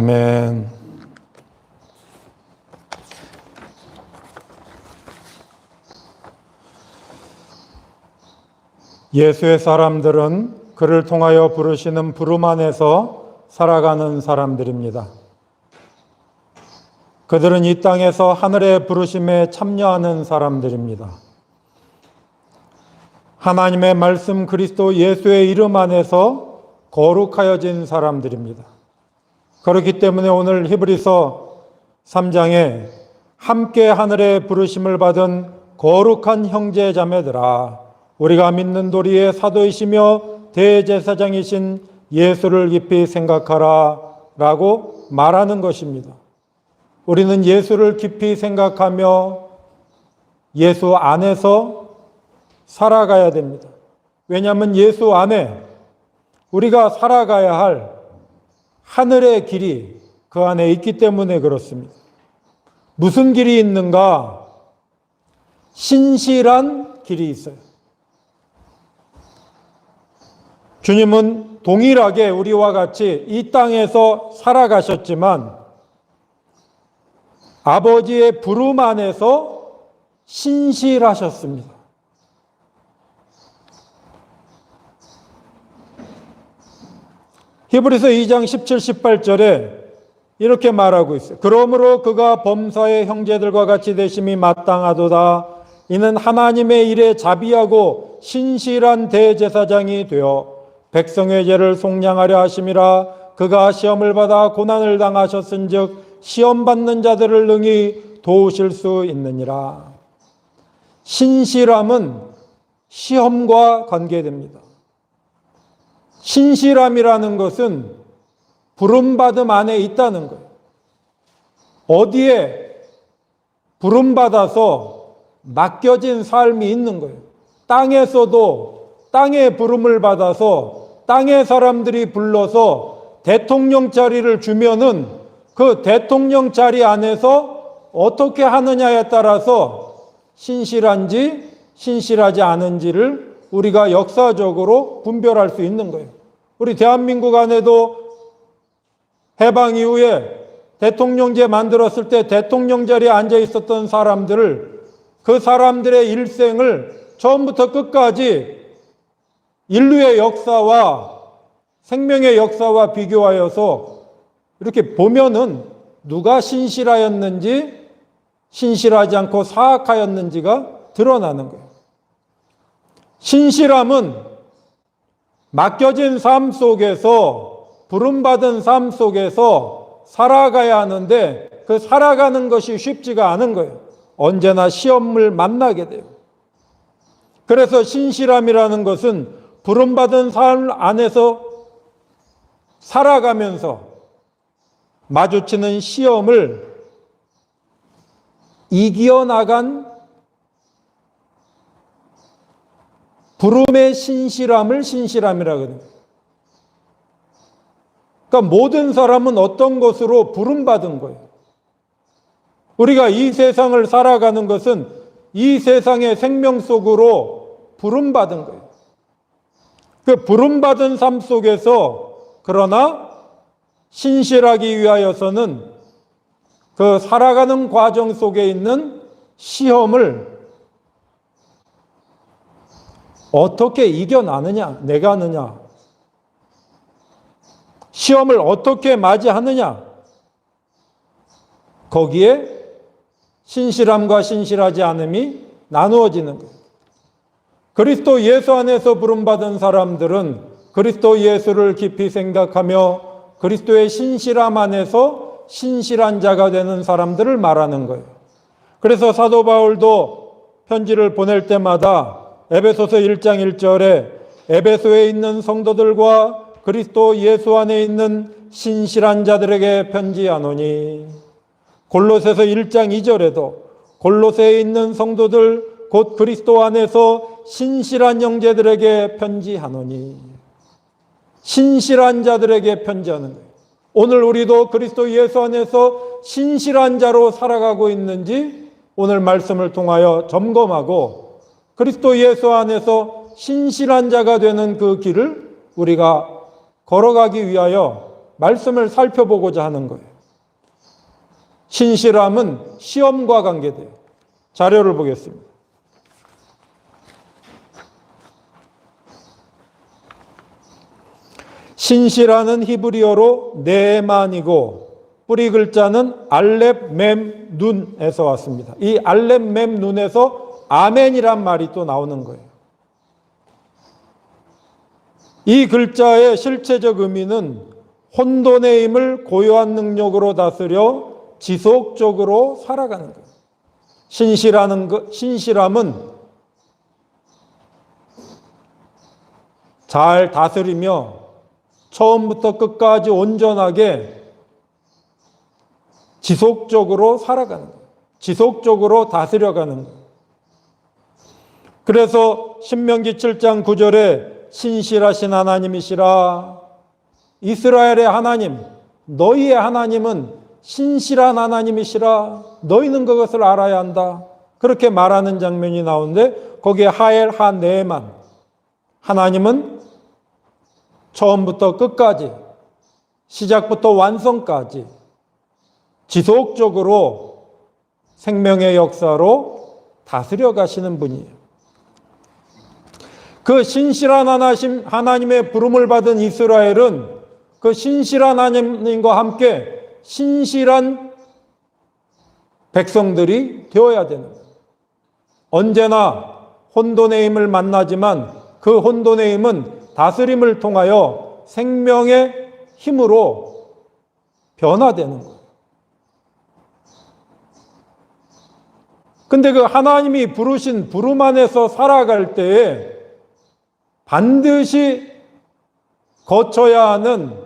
아멘. 예수의 사람들은 그를 통하여 부르시는 부름 안에서 살아가는 사람들입니다. 그들은 이 땅에서 하늘의 부르심에 참여하는 사람들입니다. 하나님의 말씀 그리스도 예수의 이름 안에서 거룩하여진 사람들입니다. 그렇기 때문에 오늘 히브리서 3장에 함께 하늘의 부르심을 받은 거룩한 형제 자매들아, 우리가 믿는 도리의 사도이시며 대제사장이신 예수를 깊이 생각하라 라고 말하는 것입니다. 우리는 예수를 깊이 생각하며 예수 안에서 살아가야 됩니다. 왜냐하면 예수 안에 우리가 살아가야 할 하늘의 길이 그 안에 있기 때문에 그렇습니다. 무슨 길이 있는가? 신실한 길이 있어요. 주님은 동일하게 우리와 같이 이 땅에서 살아가셨지만 아버지의 부름 안에서 신실하셨습니다. 히브리서 2장 17, 18절에 이렇게 말하고 있어요. 그러므로 그가 범사의 형제들과 같이 되심이 마땅하도다. 이는 하나님의 일에 자비하고 신실한 대제사장이 되어 백성의 죄를 속량하려 하심이라. 그가 시험을 받아 고난을 당하셨은즉 시험 받는 자들을 능히 도우실 수 있느니라. 신실함은 시험과 관계됩니다. 신실함이라는 것은 부름받음 안에 있다는 거예요. 어디에 부름받아서 맡겨진 삶이 있는 거예요. 땅에서도 땅의 부름을 받아서 땅의 사람들이 불러서 대통령 자리를 주면은 그 대통령 자리 안에서 어떻게 하느냐에 따라서 신실한지 신실하지 않은지를 우리가 역사적으로 분별할 수 있는 거예요. 우리 대한민국 안에도 해방 이후에 대통령제 만들었을 때 대통령 자리에 앉아 있었던 사람들을, 그 사람들의 일생을 처음부터 끝까지 인류의 역사와 생명의 역사와 비교하여서 이렇게 보면은 누가 신실하였는지 신실하지 않고 사악하였는지가 드러나는 거예요. 신실함은 맡겨진 삶 속에서, 부름받은 삶 속에서 살아가야 하는데 그 살아가는 것이 쉽지가 않은 거예요. 언제나 시험을 만나게 돼요. 그래서 신실함이라는 것은 부름받은 삶 안에서 살아가면서 마주치는 시험을 이겨나간 부름의 신실함을 신실함이라고 합니다. 그러니까 모든 사람은 어떤 것으로 부름받은 거예요. 우리가 이 세상을 살아가는 것은 이 세상의 생명 속으로 부름받은 거예요. 그 부름받은 삶 속에서 그러나 신실하기 위하여서는 그 살아가는 과정 속에 있는 시험을 어떻게 이겨나느냐, 내가 하느냐, 시험을 어떻게 맞이하느냐, 거기에 신실함과 신실하지 않음이 나누어지는 거예요. 그리스도 예수 안에서 부름받은 사람들은 그리스도 예수를 깊이 생각하며 그리스도의 신실함 안에서 신실한 자가 되는 사람들을 말하는 거예요. 그래서 사도 바울도 편지를 보낼 때마다 에베소서 1장 1절에 에베소에 있는 성도들과 그리스도 예수 안에 있는 신실한 자들에게 편지하노니, 골로새서 1장 2절에도 골로새에 있는 성도들 곧 그리스도 안에서 신실한 형제들에게 편지하노니, 신실한 자들에게 편지하는 거예요. 오늘 우리도 그리스도 예수 안에서 신실한 자로 살아가고 있는지 오늘 말씀을 통하여 점검하고 그리스도 예수 안에서 신실한 자가 되는 그 길을 우리가 걸어가기 위하여 말씀을 살펴보고자 하는 거예요. 신실함은 시험과 관계돼요. 자료를 보겠습니다. 신실하는 히브리어로 네만이고 뿌리 글자는 알렙 mem눈 에서 왔습니다. 이 알렙 mem눈 에서 아멘이란 말이 또 나오는 거예요. 이 글자의 실체적 의미는 혼돈의 힘을 고유한 능력으로 다스려 지속적으로 살아가는 거예요. 신실함은 잘 다스리며 처음부터 끝까지 온전하게 지속적으로 살아가는 거예요. 지속적으로 다스려가는 거예요. 그래서 신명기 7장 9절에 신실하신 하나님이시라. 이스라엘의 하나님, 너희의 하나님은 신실한 하나님이시라. 너희는 그것을 알아야 한다. 그렇게 말하는 장면이 나오는데 거기에 하엘 하네만, 하나님은 처음부터 끝까지, 시작부터 완성까지 지속적으로 생명의 역사로 다스려 가시는 분이에요. 그 신실한 하나님의 부름을 받은 이스라엘은 그 신실한 하나님과 함께 신실한 백성들이 되어야 되는 거예요. 언제나 혼돈의 힘을 만나지만 그 혼돈의 힘은 다스림을 통하여 생명의 힘으로 변화되는 거예요. 근데 그 하나님이 부르신 부름 안에서 살아갈 때에 반드시 거쳐야 하는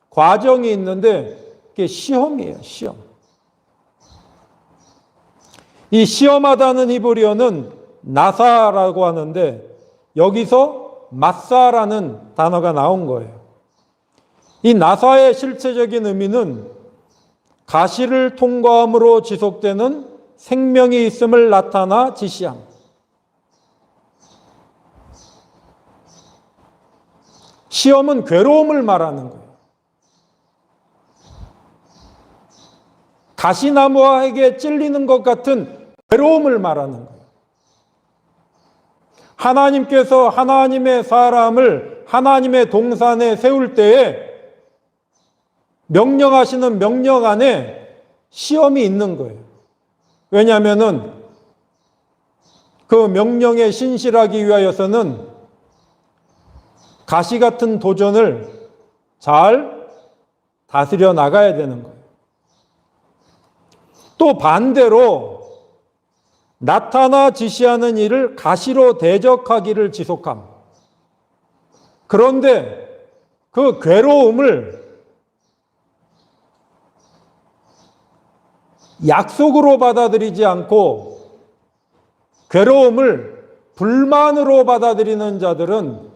과정이 있는데 그게 시험이에요. 시험. 이 시험하다는 히브리어는 나사라고 하는데 여기서 마사라는 단어가 나온 거예요. 이 나사의 실체적인 의미는 가시를 통과함으로 지속되는 생명이 있음을 나타나 지시함. 시험은 괴로움을 말하는 거예요. 가시나무에게 찔리는 것 같은 괴로움을 말하는 거예요. 하나님께서 하나님의 사람을 하나님의 동산에 세울 때에 명령하시는 명령 안에 시험이 있는 거예요. 왜냐하면은 그 명령에 신실하기 위하여서는 가시 같은 도전을 잘 다스려 나가야 되는 거예요. 또 반대로 나타나 지시하는 일을 가시로 대적하기를 지속함. 그런데 그 괴로움을 약속으로 받아들이지 않고 괴로움을 불만으로 받아들이는 자들은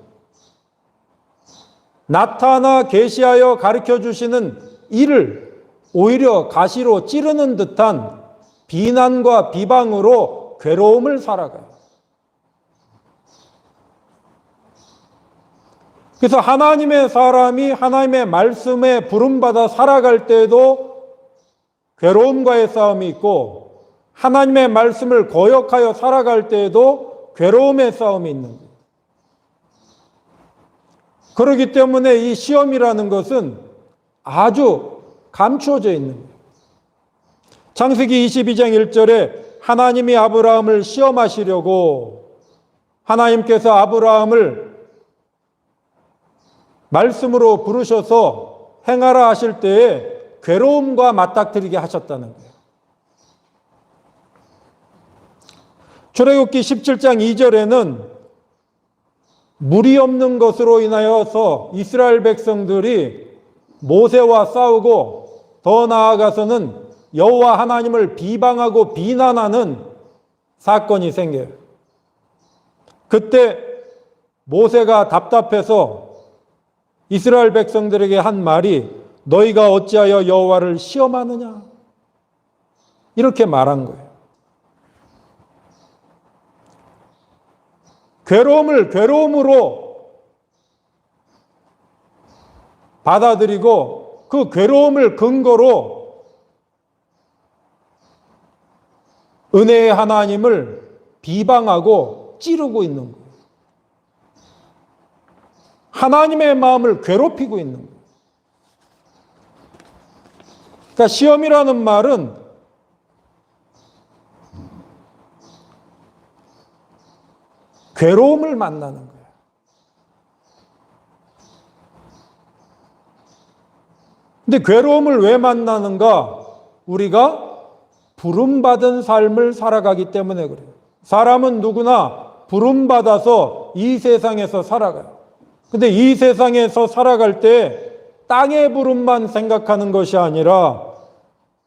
나타나 계시하여 가르쳐 주시는 일을 오히려 가시로 찌르는 듯한 비난과 비방으로 괴로움을 살아가요. 그래서 하나님의 사람이 하나님의 말씀에 부름받아 살아갈 때에도 괴로움과의 싸움이 있고 하나님의 말씀을 거역하여 살아갈 때에도 괴로움의 싸움이 있는 거예요. 그렇기 때문에 이 시험이라는 것은 아주 감추어져 있는 거예요. 창세기 22장 1절에 하나님이 아브라함을 시험하시려고 하나님께서 아브라함을 말씀으로 부르셔서 행하라 하실 때에 괴로움과 맞닥뜨리게 하셨다는 거예요. 출애굽기 17장 2절에는 물이 없는 것으로 인하여서 이스라엘 백성들이 모세와 싸우고 더 나아가서는 여호와 하나님을 비방하고 비난하는 사건이 생겨요. 그때 모세가 답답해서 이스라엘 백성들에게 한 말이 너희가 어찌하여 여호와를 시험하느냐? 이렇게 말한 거예요. 괴로움을 괴로움으로 받아들이고 그 괴로움을 근거로 은혜의 하나님을 비방하고 찌르고 있는 거예요. 하나님의 마음을 괴롭히고 있는 거예요. 그러니까 시험이라는 말은 괴로움을 만나는 거예요. 근데 괴로움을 왜 만나는가? 우리가 부름받은 삶을 살아가기 때문에 그래요. 사람은 누구나 부름받아서 이 세상에서 살아가요. 근데 이 세상에서 살아갈 때 땅의 부름만 생각하는 것이 아니라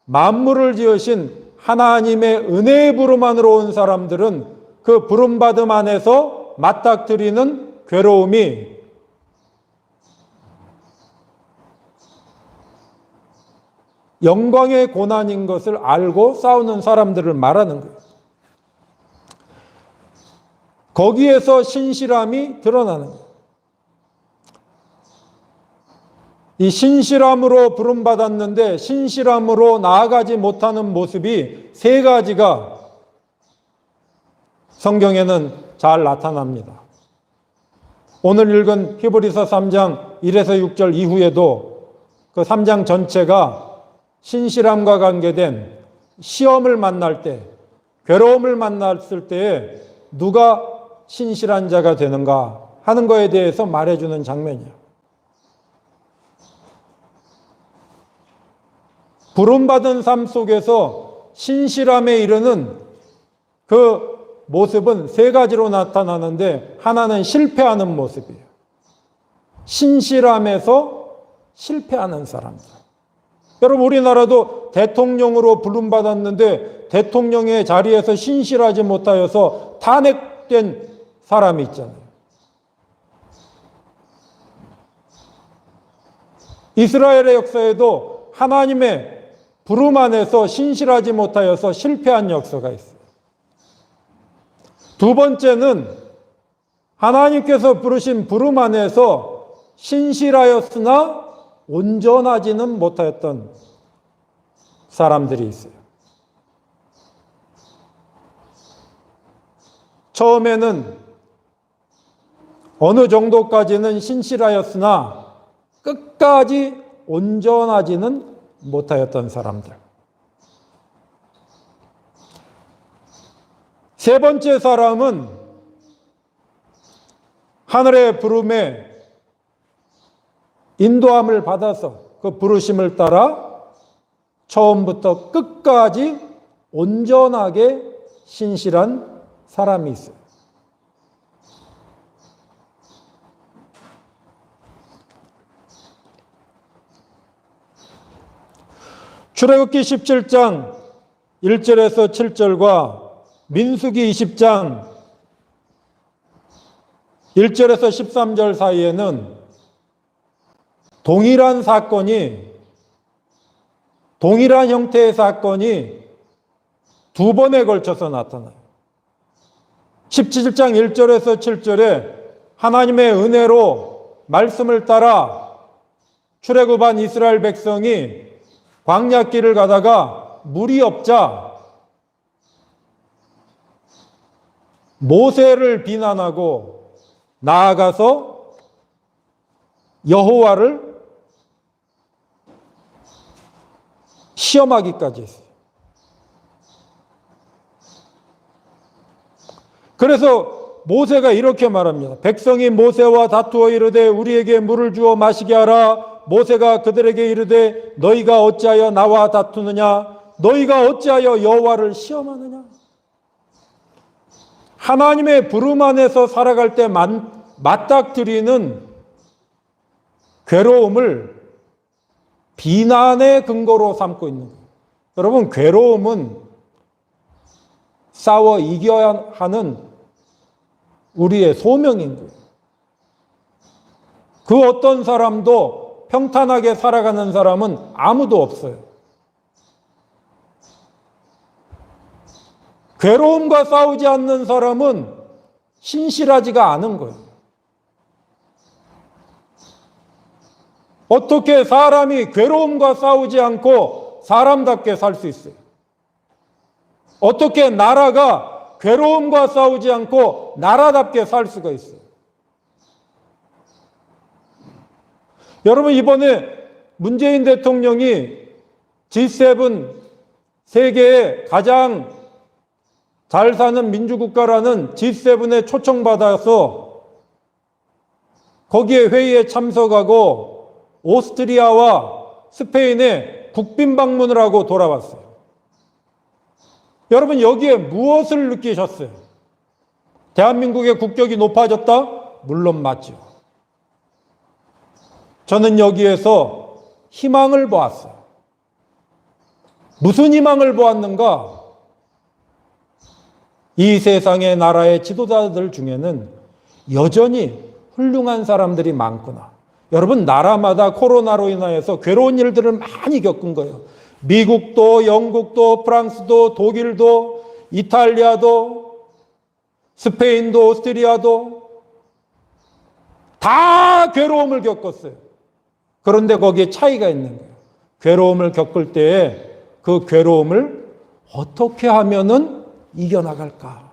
만물을 지으신 하나님의 은혜의 부름 안으로 온 사람들은 그 부름받음 안에서 맞닥뜨리는 괴로움이 영광의 고난인 것을 알고 싸우는 사람들을 말하는 거예요. 거기에서 신실함이 드러나는 거예요. 이 신실함으로 부름받았는데 신실함으로 나아가지 못하는 모습이 세 가지가 성경에는 잘 나타납니다. 오늘 읽은 히브리서 3장 1에서 6절 이후에도 그 3장 전체가 신실함과 관계된 시험을 만날 때, 괴로움을 만났을 때에 누가 신실한 자가 되는가 하는 거에 대해서 말해주는 장면이에요. 부름받은 삶 속에서 신실함에 이르는 그 모습은 세 가지로 나타나는데 하나는 실패하는 모습이에요. 신실함에서 실패하는 사람들. 여러분 우리나라도 대통령으로 부름받았는데 대통령의 자리에서 신실하지 못하여서 탄핵된 사람이 있잖아요. 이스라엘의 역사에도 하나님의 부름 안에서 신실하지 못하여서 실패한 역사가 있어요. 두 번째는 하나님께서 부르신 부름 안에서 신실하였으나 온전하지는 못하였던 사람들이 있어요. 처음에는 어느 정도까지는 신실하였으나 끝까지 온전하지는 못하였던 사람들. 세 번째 사람은 하늘의 부름에 인도함을 받아서 그 부르심을 따라 처음부터 끝까지 온전하게 신실한 사람이 있어요. 출애굽기 17장 1절에서 7절과 민수기 20장 1절에서 13절 사이에는 동일한 형태의 사건이 두 번에 걸쳐서 나타나요. 17장 1절에서 7절에 하나님의 은혜로 말씀을 따라 출애굽한 이스라엘 백성이 광야길을 가다가 물이 없자 모세를 비난하고 나아가서 여호와를 시험하기까지 했어요. 그래서 모세가 이렇게 말합니다. 백성이 모세와 다투어 이르되 우리에게 물을 주어 마시게 하라. 모세가 그들에게 이르되 너희가 어찌하여 나와 다투느냐? 너희가 어찌하여 여호와를 시험하느냐? 하나님의 부름 안에서 살아갈 때 맞닥뜨리는 괴로움을 비난의 근거로 삼고 있는 거예요. 여러분, 괴로움은 싸워 이겨야 하는 우리의 소명인 거예요. 그 어떤 사람도 평탄하게 살아가는 사람은 아무도 없어요. 괴로움과 싸우지 않는 사람은 신실하지가 않은 거예요. 어떻게 사람이 괴로움과 싸우지 않고 사람답게 살 수 있어요? 어떻게 나라가 괴로움과 싸우지 않고 나라답게 살 수가 있어요? 여러분, 이번에 문재인 대통령이 G7 세계의 가장 잘 사는 민주국가라는 G7에 초청받아서 거기에 회의에 참석하고 오스트리아와 스페인에 국빈 방문을 하고 돌아왔어요. 여러분, 여기에 무엇을 느끼셨어요? 대한민국의 국격이 높아졌다? 물론 맞죠. 저는 여기에서 희망을 보았어요. 무슨 희망을 보았는가? 이 세상의 나라의 지도자들 중에는 여전히 훌륭한 사람들이 많구나. 여러분, 나라마다 코로나로 인하여서 괴로운 일들을 많이 겪은 거예요. 미국도, 영국도, 프랑스도, 독일도, 이탈리아도, 스페인도, 오스트리아도 다 괴로움을 겪었어요. 그런데 거기에 차이가 있는 거예요. 괴로움을 겪을 때에 그 괴로움을 어떻게 하면은 이겨나갈까?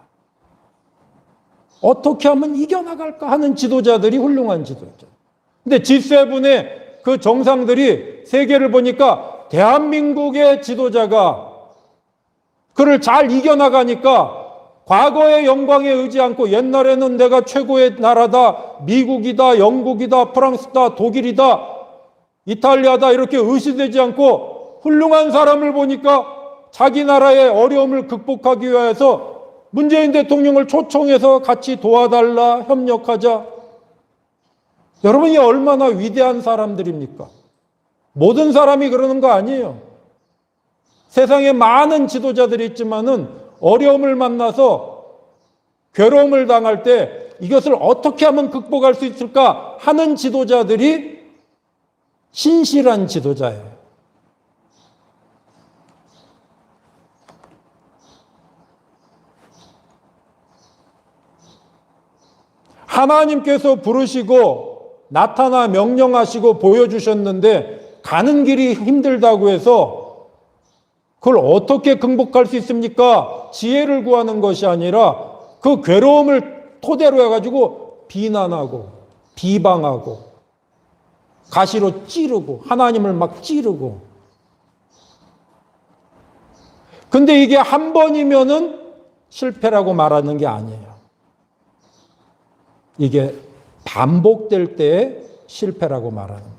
어떻게 하면 이겨나갈까 하는 지도자들이 훌륭한 지도자. 근데 G7의 그 정상들이 세계를 보니까 대한민국의 지도자가 그를 잘 이겨나가니까 과거의 영광에 의지 않고 옛날에는 내가 최고의 나라다, 미국이다, 영국이다, 프랑스다, 독일이다, 이탈리아다 이렇게 의시되지 않고 훌륭한 사람을 보니까 자기 나라의 어려움을 극복하기 위해서 문재인 대통령을 초청해서 같이 도와달라, 협력하자. 여러분, 이 얼마나 위대한 사람들입니까? 모든 사람이 그러는 거 아니에요. 세상에 많은 지도자들이 있지만은 어려움을 만나서 괴로움을 당할 때 이것을 어떻게 하면 극복할 수 있을까 하는 지도자들이 신실한 지도자예요. 하나님께서 부르시고 나타나 명령하시고 보여주셨는데 가는 길이 힘들다고 해서 그걸 어떻게 극복할 수 있습니까? 지혜를 구하는 것이 아니라 그 괴로움을 토대로 해가지고 비난하고 비방하고 가시로 찌르고 하나님을 막 찌르고. 근데 이게 한 번이면은 실패라고 말하는 게 아니에요. 이게 반복될 때의 실패라고 말하는 거예요.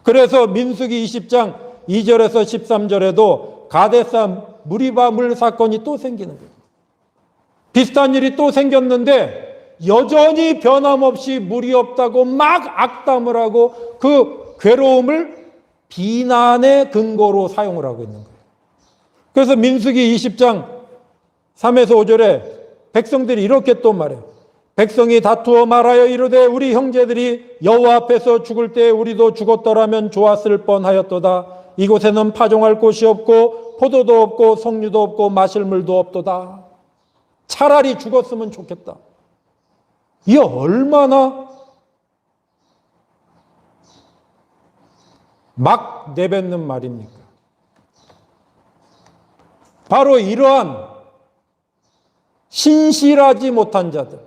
그래서 민수기 20장 2절에서 13절에도 가데사 무리바 물 사건이 또 생기는 거예요. 비슷한 일이 또 생겼는데 여전히 변함없이 물이 없다고 막 악담을 하고 그 괴로움을 비난의 근거로 사용을 하고 있는 거예요. 그래서 민수기 20장 3에서 5절에 백성들이 이렇게 또 말해요. 백성이 다투어 말하여 이르되 우리 형제들이 여호와 앞에서 죽을 때 우리도 죽었더라면 좋았을 뻔하였도다. 이곳에는 파종할 곳이 없고 포도도 없고 석류도 없고 마실 물도 없도다. 차라리 죽었으면 좋겠다. 이게 얼마나 막 내뱉는 말입니까? 바로 이러한 신실하지 못한 자들,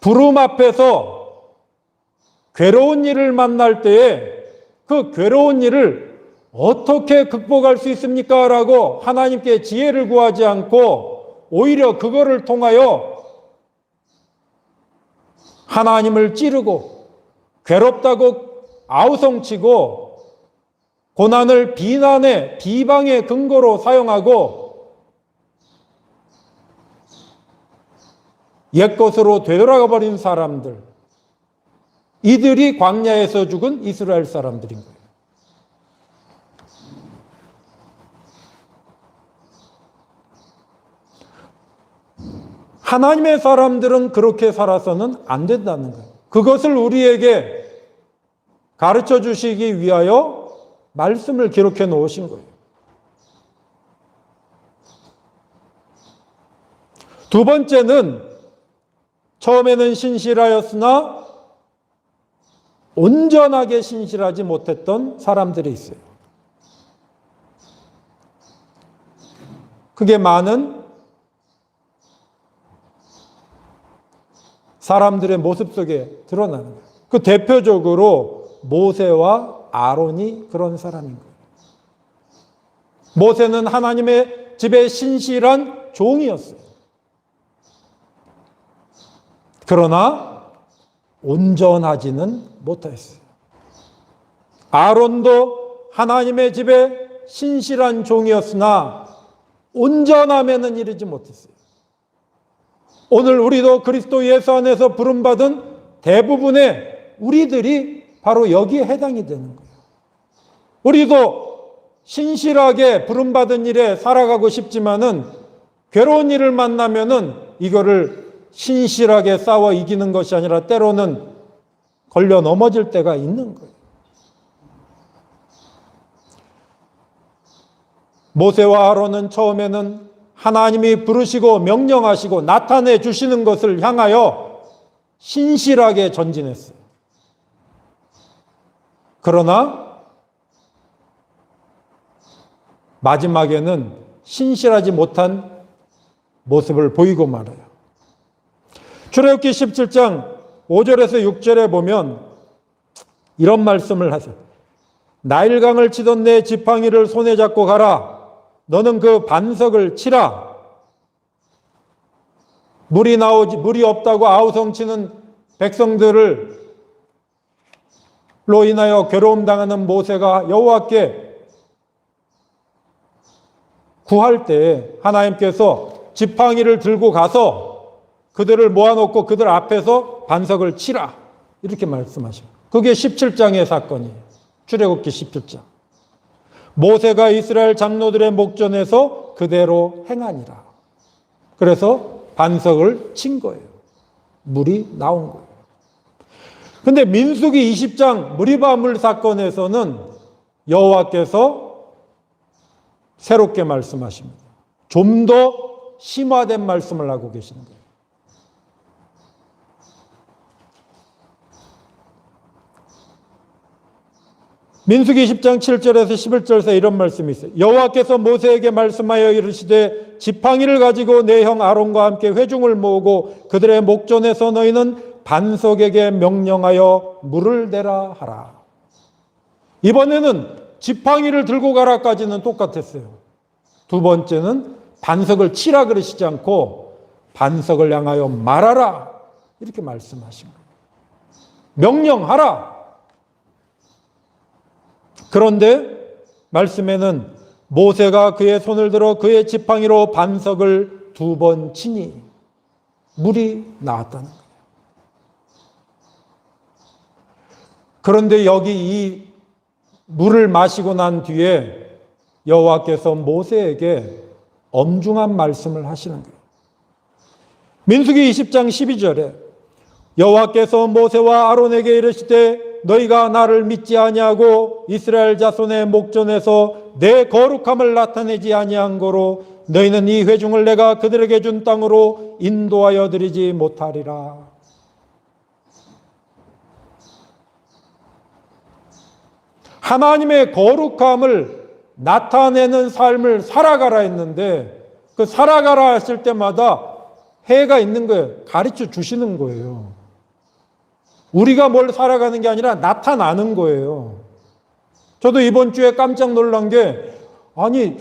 부름 앞에서 괴로운 일을 만날 때에 그 괴로운 일을 어떻게 극복할 수 있습니까? 라고 하나님께 지혜를 구하지 않고 오히려 그거를 통하여 하나님을 찌르고 괴롭다고 아우성치고 고난을 비난의 비방의 근거로 사용하고 옛것으로 되돌아가 버린 사람들, 이들이 광야에서 죽은 이스라엘 사람들인 거예요. 하나님의 사람들은 그렇게 살아서는 안 된다는 거예요. 그것을 우리에게 가르쳐 주시기 위하여 말씀을 기록해 놓으신 거예요. 두 번째는 처음에는 신실하였으나 온전하게 신실하지 못했던 사람들이 있어요. 그게 많은 사람들의 모습 속에 드러나는 거예요. 그 대표적으로 모세와 아론이 그런 사람인 거예요. 모세는 하나님의 집에 신실한 종이었어요. 그러나 온전하지는 못했어요. 아론도 하나님의 집에 신실한 종이었으나 온전함에는 이르지 못했어요. 오늘 우리도 그리스도 예수 안에서 부름받은 대부분의 우리들이 바로 여기에 해당이 되는 거예요. 우리도 신실하게 부름받은 일에 살아가고 싶지만은 괴로운 일을 만나면은 이거를 신실하게 싸워 이기는 것이 아니라 때로는 걸려 넘어질 때가 있는 거예요. 모세와 아론은 처음에는 하나님이 부르시고 명령하시고 나타내 주시는 것을 향하여 신실하게 전진했어요. 그러나 마지막에는 신실하지 못한 모습을 보이고 말아요. 출애굽기 17장 5절에서 6절에 보면 이런 말씀을 하세요. 나일강을 치던 내 지팡이를 손에 잡고 가라. 너는 그 반석을 치라. 물이 없다고 아우성치는 백성들을 로 인하여 괴로움 당하는 모세가 여호와께 구할 때 하나님께서 지팡이를 들고 가서 그들을 모아놓고 그들 앞에서 반석을 치라. 이렇게 말씀하셔요. 그게 17장의 사건이에요. 출애굽기 17장. 모세가 이스라엘 장로들의 목전에서 그대로 행하니라. 그래서 반석을 친 거예요. 물이 나온 거예요. 근데 민수기 20장 무리바물 사건에서는 여호와께서 새롭게 말씀하십니다. 좀 더 심화된 말씀을 하고 계시는 거예요. 민수기 10장 7절에서 11절에서 이런 말씀이 있어요. 여호와께서 모세에게 말씀하여 이르시되 지팡이를 가지고 내 형 아론과 함께 회중을 모으고 그들의 목전에서 너희는 반석에게 명령하여 물을 대라 하라. 이번에는 지팡이를 들고 가라까지는 똑같았어요. 두 번째는 반석을 치라 그러시지 않고 반석을 향하여 말하라 이렇게 말씀하신 거예요. 명령하라. 그런데 말씀에는 모세가 그의 손을 들어 그의 지팡이로 반석을 2번 치니 물이 나왔다는 거예요. 그런데 여기 이 물을 마시고 난 뒤에 여호와께서 모세에게 엄중한 말씀을 하시는 거예요. 민수기 20장 12절에 여호와께서 모세와 아론에게 이르시되 너희가 나를 믿지 아니하고 이스라엘 자손의 목전에서 내 거룩함을 나타내지 아니한 거로 너희는 이 회중을 내가 그들에게 준 땅으로 인도하여 드리지 못하리라. 하나님의 거룩함을 나타내는 삶을 살아가라 했는데 그 살아가라 했을 때마다 해가 있는 거예요. 가르쳐 주시는 거예요. 우리가 뭘 살아가는 게 아니라 나타나는 거예요. 저도 이번 주에 깜짝 놀란 게 아니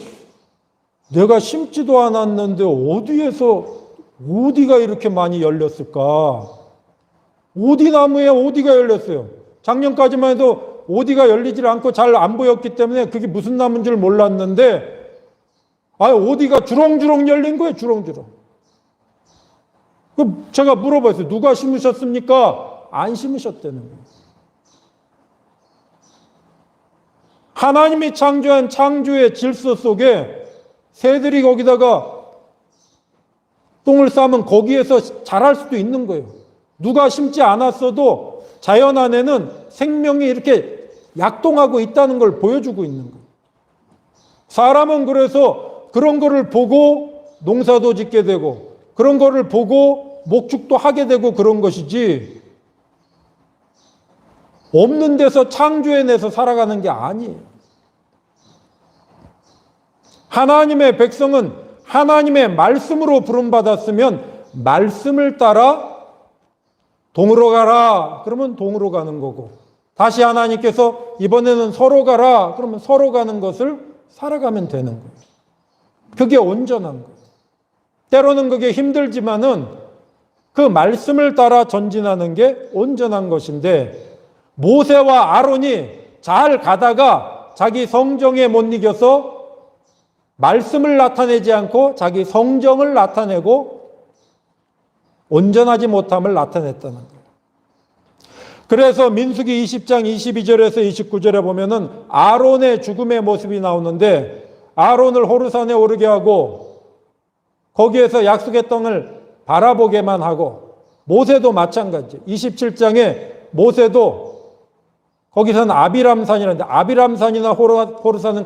내가 심지도 않았는데 어디가 이렇게 많이 열렸을까? 오디나무에 오디가 열렸어요. 작년까지만 해도 오디가 열리질 않고 잘 안 보였기 때문에 그게 무슨 나무인 줄 몰랐는데 오디가 주렁주렁 열린 거예요. 주렁주렁. 제가 물어봤어요. 누가 심으셨습니까? 안 심으셨다는 거예요. 하나님이 창조한 창조의 질서 속에 새들이 거기다가 똥을 싸면 거기에서 자랄 수도 있는 거예요. 누가 심지 않았어도 자연 안에는 생명이 이렇게 약동하고 있다는 걸 보여주고 있는 거예요. 사람은 그래서 그런 거를 보고 농사도 짓게 되고 그런 거를 보고 목축도 하게 되고 그런 것이지 없는 데서 창조해내서 살아가는 게 아니에요. 하나님의 백성은 하나님의 말씀으로 부름받았으면 말씀을 따라 동으로 가라 그러면 동으로 가는 거고, 다시 하나님께서 이번에는 서로 가라 그러면 서로 가는 것을 살아가면 되는 거예요. 그게 온전한 거예요. 때로는 그게 힘들지만은 그 말씀을 따라 전진하는 게 온전한 것인데, 모세와 아론이 잘 가다가 자기 성정에 못 이겨서 말씀을 나타내지 않고 자기 성정을 나타내고 온전하지 못함을 나타냈다는 거예요. 그래서 민수기 20장 22절에서 29절에 보면은 아론의 죽음의 모습이 나오는데, 아론을 호르산에 오르게 하고 거기에서 약속의 땅을 바라보게만 하고, 모세도 마찬가지. 27장에 모세도 거기서는 아비람산이라는데, 아비람산이나 호르산은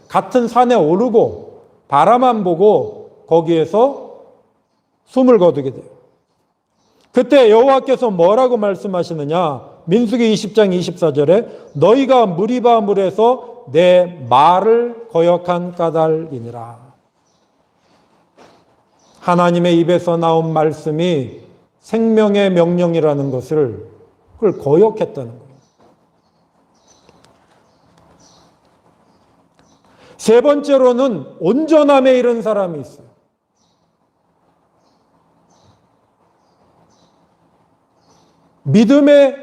같은 산에 오르고 바라만 보고 거기에서 숨을 거두게 돼요. 그때 여호와께서 뭐라고 말씀하시느냐? 민수기 20장 24절에 너희가 무리바 물에서 내 말을 거역한 까닭이니라. 하나님의 입에서 나온 말씀이 생명의 명령이라는 것을 그걸 거역했다는 거예요. 세 번째로는 온전함에 이른 사람이 있어요. 믿음의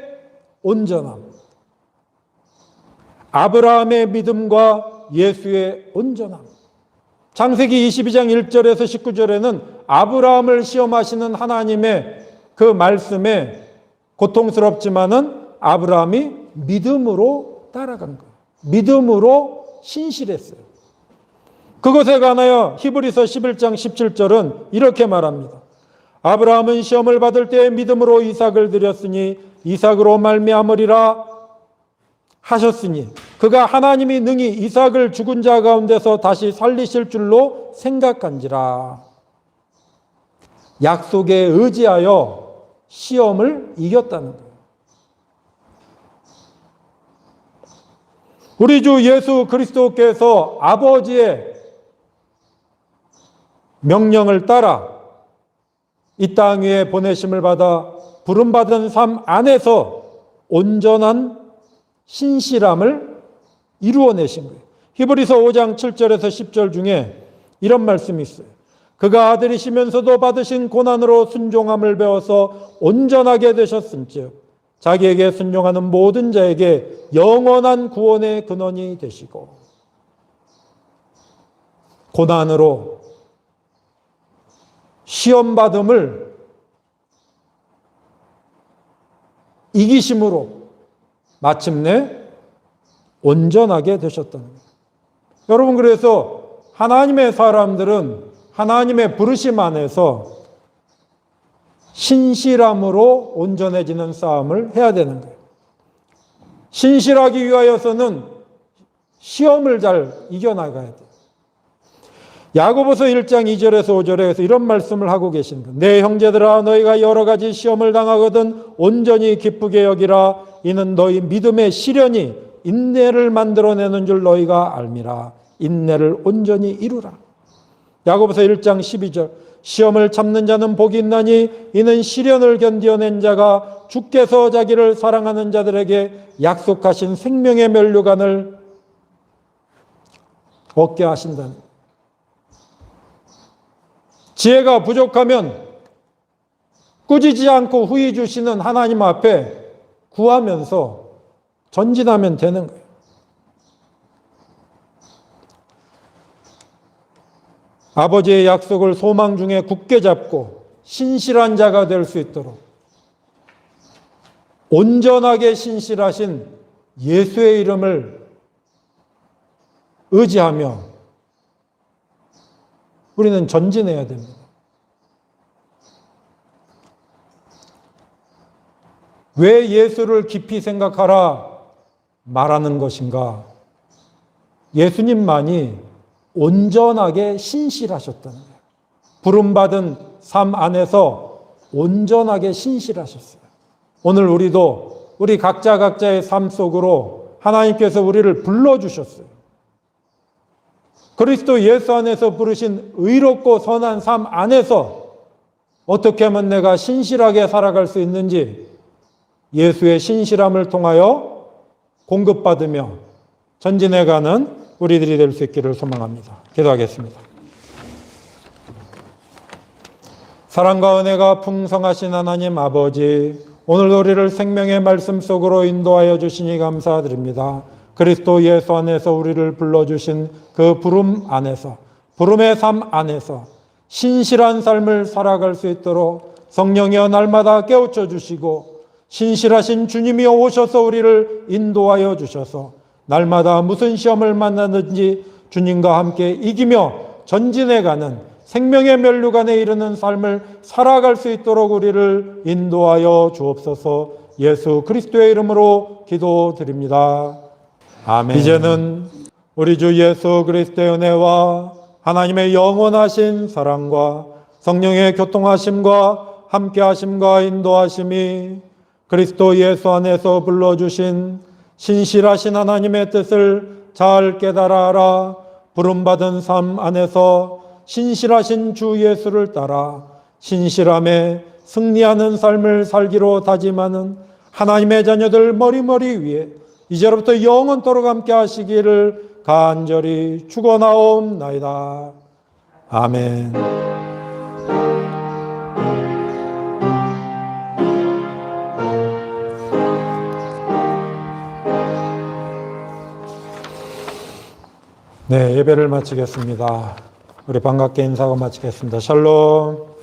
온전함. 아브라함의 믿음과 예수의 온전함. 창세기 22장 1절에서 19절에는 아브라함을 시험하시는 하나님의 그 말씀에 고통스럽지만은 아브라함이 믿음으로 따라간 거예요. 믿음으로 신실했어요. 그것에 관하여 히브리서 11장 17절은 이렇게 말합니다. 아브라함은 시험을 받을 때에 믿음으로 이삭을 드렸으니 이삭으로 말미암으리라 하셨으니 그가 하나님이 능히 이삭을 죽은 자 가운데서 다시 살리실 줄로 생각한지라. 약속에 의지하여 시험을 이겼다는 거예요. 우리 주 예수 그리스도께서 아버지의 명령을 따라 이 땅 위에 보내심을 받아 부름받은 삶 안에서 온전한 신실함을 이루어내신 거예요. 히브리서 5장 7절에서 10절 중에 이런 말씀이 있어요. 그가 아들이시면서도 받으신 고난으로 순종함을 배워서 온전하게 되셨은즉 자기에게 순종하는 모든 자에게 영원한 구원의 근원이 되시고, 고난으로 시험받음을 이기심으로 마침내 온전하게 되셨다는 거예요. 여러분, 그래서 하나님의 사람들은 하나님의 부르심 안에서 신실함으로 온전해지는 싸움을 해야 되는 거예요. 신실하기 위하여서는 시험을 잘 이겨나가야 돼요. 야고보서 1장 2절에서 5절에서 이런 말씀을 하고 계신 거예요. 내 형제들아, 너희가 여러 가지 시험을 당하거든 온전히 기쁘게 여기라. 이는 너희 믿음의 시련이 인내를 만들어내는 줄 너희가 알미라. 인내를 온전히 이루라. 야고보서 1장 12절 시험을 참는 자는 복이 있나니 이는 시련을 견디어낸 자가 주께서 자기를 사랑하는 자들에게 약속하신 생명의 면류관을 얻게 하신다는 거예요. 지혜가 부족하면 꾸짖지 않고 후히 주시는 하나님 앞에 구하면서 전진하면 되는 거예요. 아버지의 약속을 소망 중에 굳게 잡고 신실한 자가 될 수 있도록 온전하게 신실하신 예수의 이름을 의지하며 우리는 전진해야 됩니다. 왜 예수를 깊이 생각하라 말하는 것인가? 예수님만이 온전하게 신실하셨다는 거예요. 부름받은 삶 안에서 온전하게 신실하셨어요. 오늘 우리도 우리 각자의 삶 속으로 하나님께서 우리를 불러주셨어요. 그리스도 예수 안에서 부르신 의롭고 선한 삶 안에서 어떻게 하면 내가 신실하게 살아갈 수 있는지 예수의 신실함을 통하여 공급받으며 전진해가는 우리들이 될 수 있기를 소망합니다. 기도하겠습니다. 사랑과 은혜가 풍성하신 하나님 아버지, 오늘 우리를 생명의 말씀 속으로 인도하여 주시니 감사드립니다. 그리스도 예수 안에서 우리를 불러주신 그 부름 안에서, 부름의 삶 안에서 신실한 삶을 살아갈 수 있도록 성령이여 날마다 깨우쳐 주시고 신실하신 주님이 오셔서 우리를 인도하여 주셔서 날마다 무슨 시험을 만나든지 주님과 함께 이기며 전진해가는 생명의 면류관에 이르는 삶을 살아갈 수 있도록 우리를 인도하여 주옵소서. 예수 그리스도의 이름으로 기도드립니다. 아멘. 이제는 우리 주 예수 그리스도의 은혜와 하나님의 영원하신 사랑과 성령의 교통하심과 함께하심과 인도하심이 그리스도 예수 안에서 불러주신 신실하신 하나님의 뜻을 잘 깨달아 알아 부름받은 삶 안에서 신실하신 주 예수를 따라 신실함에 승리하는 삶을 살기로 다짐하는 하나님의 자녀들 머리머리 위에 이제로부터 영원토록 함께 하시기를 간절히 축원하옵나이다. 아멘. 네, 예배를 마치겠습니다. 우리 반갑게 인사하고 마치겠습니다. 샬롬.